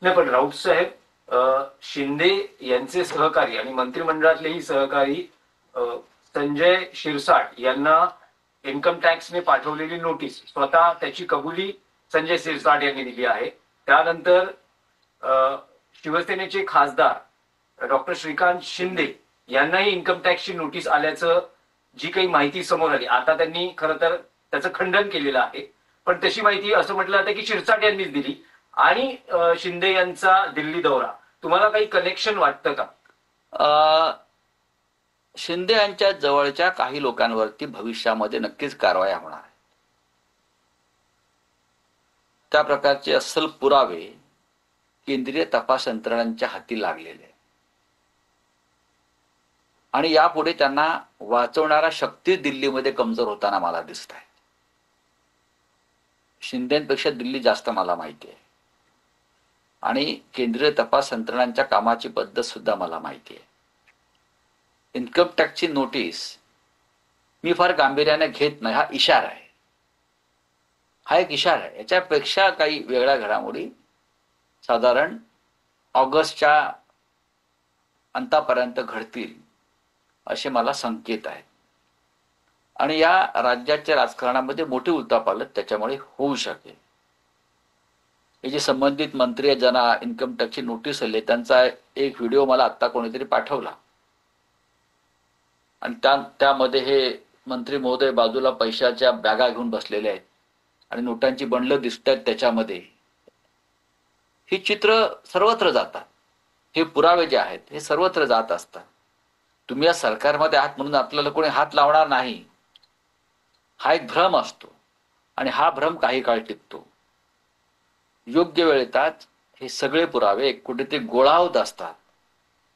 नाही, पण राऊत साहेब, शिंदे यांचे सहकारी आणि मंत्रिमंडळातलेही सहकारी संजय शिरसाट यांना इन्कम टॅक्सने पाठवलेली नोटीस स्वतः त्याची कबुली संजय शिरसाट यांनी दिली आहे. त्यानंतर शिवसेनेचे खासदार डॉक्टर श्रीकांत शिंदे यांनाही इन्कम टॅक्सची नोटीस आल्याचं जी काही माहिती समोर आली, आता त्यांनी खरं तर त्याचं खंडन केलेलं आहे, पण तशी माहिती असं म्हटलं जातं की शिरसाट यांनीच दिली. आणि शिंदे यांचा दिल्ली दौरा, तुम्हाला काही कनेक्शन वाटतं का? शिंदे यांच्या जवळच्या काही लोकांवरती भविष्यामध्ये नक्कीच कारवाया होणार आहे. त्या प्रकारचे अस्सल पुरावे केंद्रीय तपास यंत्रणांच्या हाती लागलेले, आणि यापुढे त्यांना वाचवणारा शक्ती दिल्लीमध्ये कमजोर होताना मला दिसत आहे. शिंदेपेक्षा दिल्ली जास्त मला माहिती आहे, आणि केंद्रीय तपास यंत्रणांच्या कामाची पद्धत सुद्धा मला माहिती आहे. इन्कम टॅक्सची नोटीस मी फार गांभीर्याने घेत नाही, हा इशारा आहे, हा एक इशारा आहे. याच्यापेक्षा काही वेगळ्या घडामोडी साधारण ऑगस्टच्या अंतापर्यंत घडतील असे मला संकेत आहेत, आणि या राज्याच्या राजकारणामध्ये मोठी उलथापालथ त्याच्यामुळे होऊ शकेल. हे जे संबंधित मंत्री ज्यांना इन्कम टॅक्सची नोटीस आली त्यांचा एक व्हिडिओ मला आत्ता कोणीतरी पाठवला, आणि त्यामध्ये हे मंत्री महोदय बाजूला पैशाच्या बॅगा घेऊन बसलेले आहेत आणि नोटांची बंडलं दिसत आहेत. त्याच्यामध्ये ही चित्र सर्वत्र जातात. हे पुरावे जे आहेत हे सर्वत्र जात असतात. तुम्ही या सरकारमध्ये आहात म्हणून आपल्याला कोणी हात लावणार नाही, हा एक भ्रम असतो, आणि हा भ्रम काही काळ टिकतो. योग्य वेळेतच हे सगळे पुरावे कुठेतरी गोळा होत असतात,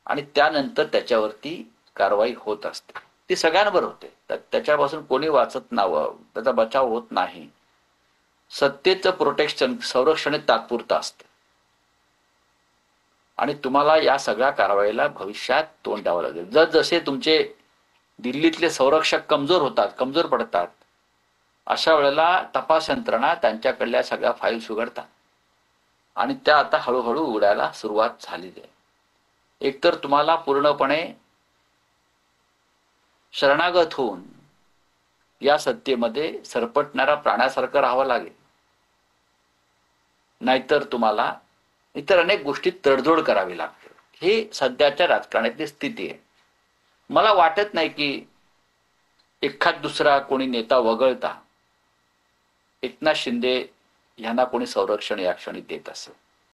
आणि त्यानंतर त्याच्यावरती कारवाई होत असते. ती सगळ्यांवर होते, त्याच्यापासून कोणी वाचत नावं, त्याचा बचाव होत नाही. सत्तेचं प्रोटेक्शन, संरक्षण तात्पुरतं असतं, आणि तुम्हाला या सगळ्या कारवाईला भविष्यात तोंड द्यावं लागेल. जसे तुमचे दिल्लीतले संरक्षक कमजोर पडतात, अशा वेळेला तपास यंत्रणा त्यांच्याकडल्या सगळ्या फाईल्स उघडतात, आणि त्या आता हळूहळू उघडायला सुरुवात झालेली आहे. एकतर तुम्हाला पूर्णपणे शरणागत होऊन या सत्तेमध्ये सरपटणाऱ्या प्राण्यासारखं राहावं लागेल, नाहीतर तुम्हाला इतर अनेक गोष्टी तडजोड करावी लागते. ही सध्याच्या राजकारणातली स्थिती आहे. मला वाटत नाही की एखाद दुसरा कोणी नेता वगळता एकनाथ शिंदे यांना कोणी संरक्षण या क्षणी देत असेल.